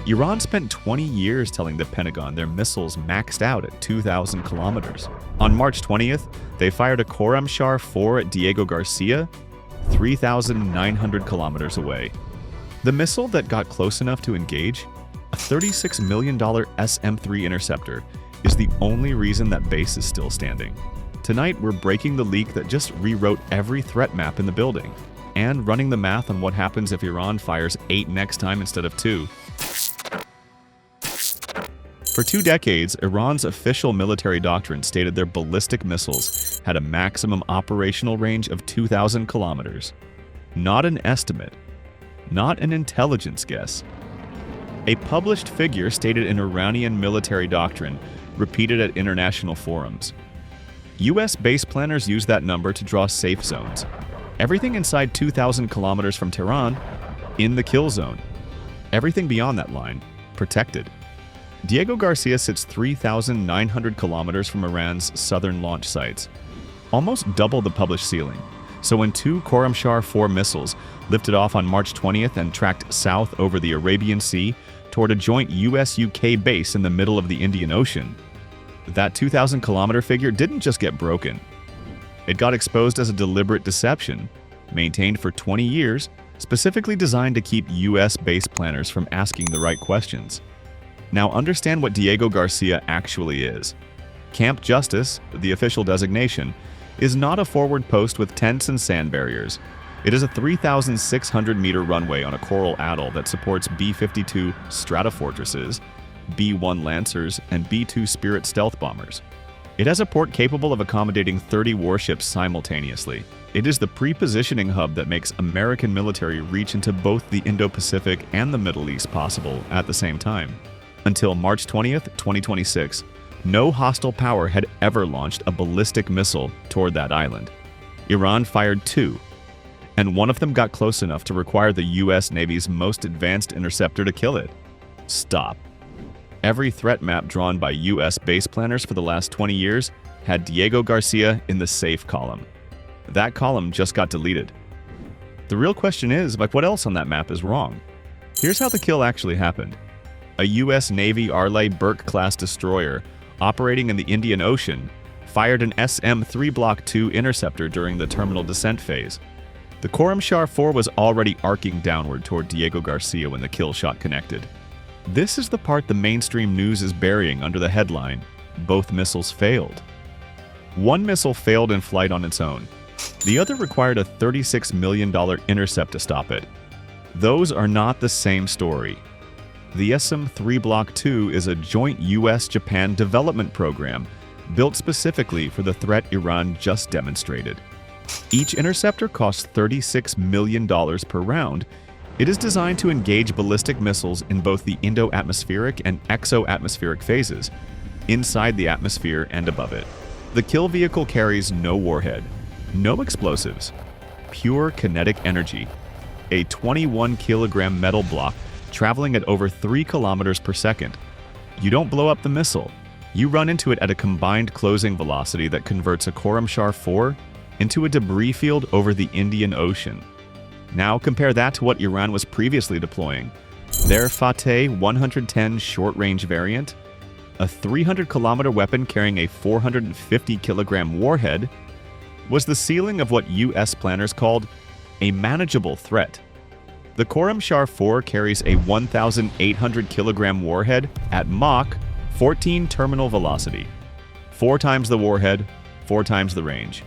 Iran spent 20 years telling the Pentagon their missiles maxed out at 2,000 kilometers. On March 20th, they fired a Khorramshahr-4 at Diego Garcia, 3,900 kilometers away. The missile that got close enough to engage, a $36 million SM-3 interceptor, is the only reason that base is still standing. Tonight, we're breaking the leak that just rewrote every threat map in the building, and running the math on what happens if Iran fires 8 next time instead of 2. For 2 decades, Iran's official military doctrine stated their ballistic missiles had a maximum operational range of 2,000 kilometers. Not an estimate, not an intelligence guess. A published figure stated in Iranian military doctrine, repeated at international forums. US base planners use that number to draw safe zones. Everything inside 2,000 kilometers from Tehran, in the kill zone. Everything beyond that line, protected. Diego Garcia sits 3,900 kilometers from Iran's southern launch sites, almost double the published ceiling. So when 2 Khorramshahr-4 missiles lifted off on March 20th and tracked south over the Arabian Sea toward a joint US-UK base in the middle of the Indian Ocean, that 2,000-kilometer figure didn't just get broken. It got exposed as a deliberate deception, maintained for 20 years, specifically designed to keep US base planners from asking the right questions. Now understand what Diego Garcia actually is. Camp Justice, the official designation, is not a forward post with tents and sand barriers. It is a 3,600-meter runway on a coral atoll that supports B-52 Stratofortresses, B-1 Lancers, and B-2 Spirit stealth bombers. It has a port capable of accommodating 30 warships simultaneously. It is the pre-positioning hub that makes American military reach into both the Indo-Pacific and the Middle East possible at the same time. Until March 20th, 2026, no hostile power had ever launched a ballistic missile toward that island. Iran fired 2, and one of them got close enough to require the US Navy's most advanced interceptor to kill it. Stop. Every threat map drawn by US base planners for the last 20 years had Diego Garcia in the safe column. That column just got deleted. The real question is, what else on that map is wrong? Here's how the kill actually happened. A US Navy Arleigh Burke-class destroyer operating in the Indian Ocean fired an SM-3 Block II interceptor during the terminal descent phase. The Khorramshahr-4 was already arcing downward toward Diego Garcia when the kill shot connected. This is the part the mainstream news is burying under the headline, "Both missiles failed." One missile failed in flight on its own. The other required a $36 million intercept to stop it. Those are not the same story. The SM-3 Block II is a joint US-Japan development program built specifically for the threat Iran just demonstrated. Each interceptor costs $36 million per round. It is designed to engage ballistic missiles in both the Indo-atmospheric and exo-atmospheric phases, inside the atmosphere and above it. The kill vehicle carries no warhead, no explosives, pure kinetic energy, a 21-kilogram metal block traveling at over 3 kilometers per second. You don't blow up the missile. You run into it at a combined closing velocity that converts a Khorramshahr-4 into a debris field over the Indian Ocean. Now compare that to what Iran was previously deploying. Their Fateh 110 short-range variant, a 300-kilometer weapon carrying a 450-kilogram warhead, was the ceiling of what US planners called a manageable threat. The Khorramshahr-4 carries a 1,800-kilogram warhead at Mach 14 terminal velocity. 4 times the warhead, 4 times the range.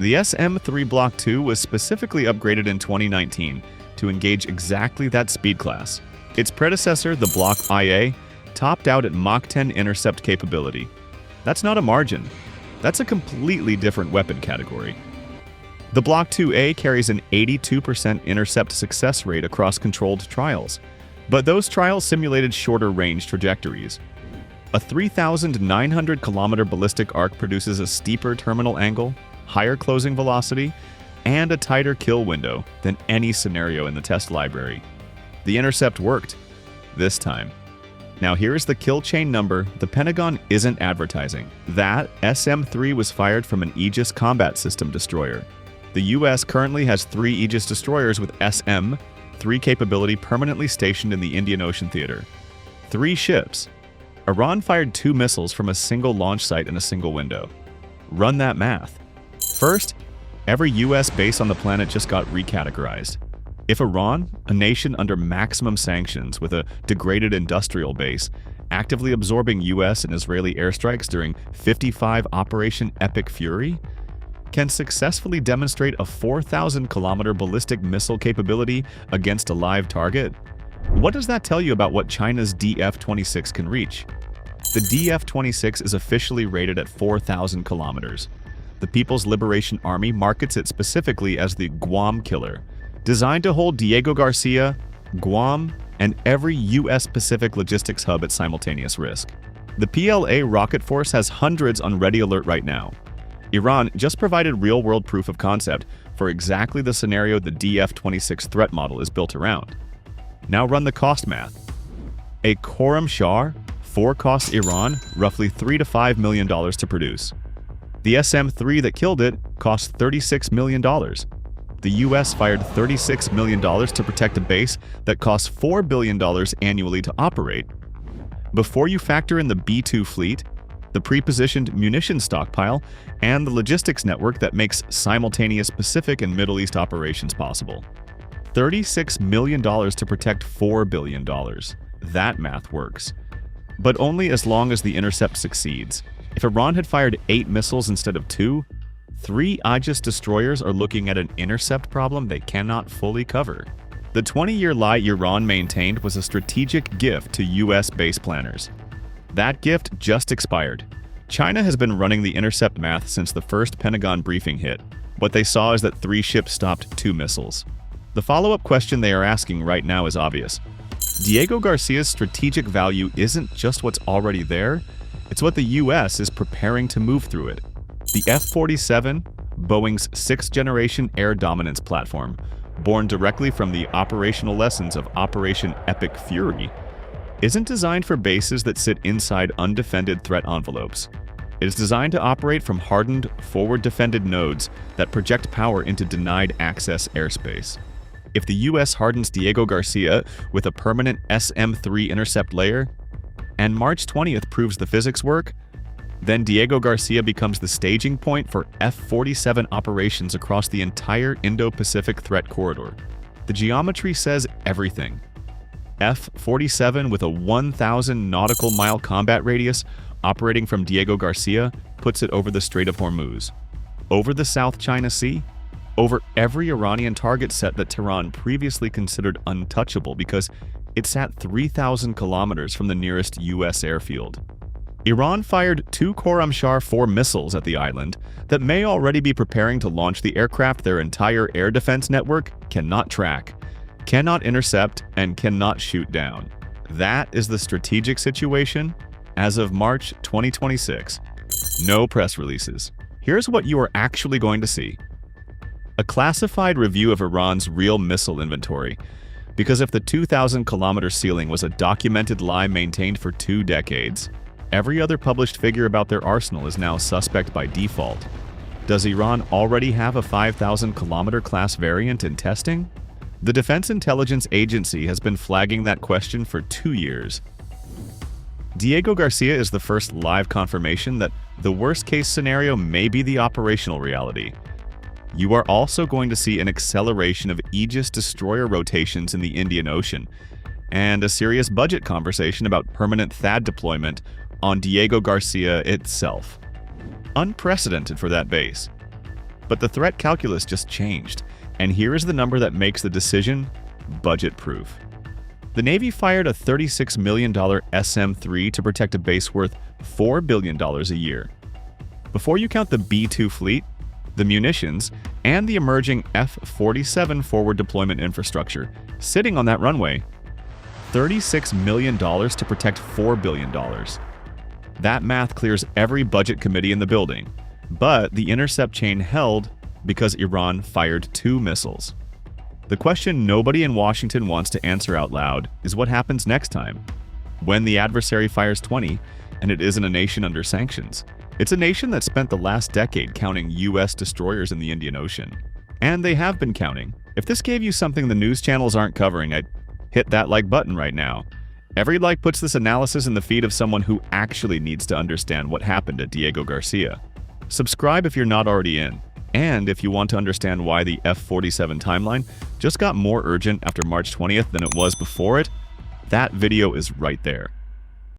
The SM-3 Block II was specifically upgraded in 2019 to engage exactly that speed class. Its predecessor, the Block IA, topped out at Mach 10 intercept capability. That's not a margin. That's a completely different weapon category. The Block 2A carries an 82% intercept success rate across controlled trials, but those trials simulated shorter range trajectories. A 3,900-kilometer ballistic arc produces a steeper terminal angle, higher closing velocity, and a tighter kill window than any scenario in the test library. The intercept worked. This time. Now here is the kill chain number the Pentagon isn't advertising. That SM-3 was fired from an Aegis combat system destroyer. The US currently has 3 Aegis destroyers with SM-3 capability permanently stationed in the Indian Ocean theater. 3 ships. Iran fired 2 missiles from a single launch site in a single window. Run that math. First, every US base on the planet just got recategorized. If Iran, a nation under maximum sanctions with a degraded industrial base, actively absorbing US and Israeli airstrikes during 55 Operation Epic Fury, can successfully demonstrate a 4,000-kilometer ballistic missile capability against a live target, what does that tell you about what China's DF-26 can reach? The DF-26 is officially rated at 4,000 kilometers. The People's Liberation Army markets it specifically as the Guam Killer, designed to hold Diego Garcia, Guam, and every U.S. Pacific logistics hub at simultaneous risk. The PLA rocket force has hundreds on ready alert right now. Iran just provided real-world proof of concept for exactly the scenario the DF-26 threat model is built around. Now run the cost math. A Khorramshahr 4 costs Iran roughly $3 to $5 million to produce. The SM-3 that killed it cost $36 million. The US fired $36 million to protect a base that costs $4 billion annually to operate. Before you factor in the B-2 fleet, the pre-positioned munitions stockpile, and the logistics network that makes simultaneous Pacific and Middle East operations possible. $36 million to protect $4 billion. That math works. But only as long as the intercept succeeds. If Iran had fired 8 missiles instead of 2, 3 Aegis destroyers are looking at an intercept problem they cannot fully cover. The 20-year lie Iran maintained was a strategic gift to US base planners. That gift just expired. China has been running the intercept math since the first Pentagon briefing hit. What they saw is that 3 ships stopped 2 missiles. The follow-up question they are asking right now is obvious. Diego Garcia's strategic value isn't just what's already there, it's what the US is preparing to move through it. The F-47, Boeing's 6th-generation air dominance platform, born directly from the operational lessons of Operation Epic Fury, isn't designed for bases that sit inside undefended threat envelopes. It is designed to operate from hardened, forward-defended nodes that project power into denied access airspace. If the US hardens Diego Garcia with a permanent SM-3 intercept layer, and March 20th proves the physics work, then Diego Garcia becomes the staging point for F-47 operations across the entire Indo-Pacific threat corridor. The geometry says everything. F-47 with a 1,000 nautical mile combat radius operating from Diego Garcia puts it over the Strait of Hormuz, over the South China Sea, over every Iranian target set that Tehran previously considered untouchable because it sat 3,000 kilometers from the nearest US airfield. Iran fired 2 Khorramshahr 4 missiles at the island that may already be preparing to launch the aircraft their entire air defense network cannot track, cannot intercept, and cannot shoot down. That is the strategic situation as of March 2026. No press releases. Here's what you are actually going to see. A classified review of Iran's real missile inventory, because if the 2,000-kilometer ceiling was a documented lie maintained for 2 decades, every other published figure about their arsenal is now suspect by default. Does Iran already have a 5,000-kilometer class variant in testing? The Defense Intelligence Agency has been flagging that question for 2 years. Diego Garcia is the first live confirmation that the worst-case scenario may be the operational reality. You are also going to see an acceleration of Aegis destroyer rotations in the Indian Ocean, and a serious budget conversation about permanent THAAD deployment on Diego Garcia itself. Unprecedented for that base. But the threat calculus just changed, and here is the number that makes the decision budget-proof. The Navy fired a $36 million SM-3 to protect a base worth $4 billion a year. Before you count the B-2 fleet, the munitions, and the emerging F-47 forward deployment infrastructure sitting on that runway, $36 million to protect $4 billion. That math clears every budget committee in the building, but the intercept chain held because Iran fired 2 missiles. The question nobody in Washington wants to answer out loud is what happens next time, when the adversary fires 20 and it isn't a nation under sanctions. It's a nation that spent the last decade counting US destroyers in the Indian Ocean. And they have been counting. If this gave you something the news channels aren't covering, I'd hit that like button right now. Every like puts this analysis in the feed of someone who actually needs to understand what happened to Diego Garcia. Subscribe if you're not already in. And if you want to understand why the F-47 timeline just got more urgent after March 20th than it was before it, that video is right there.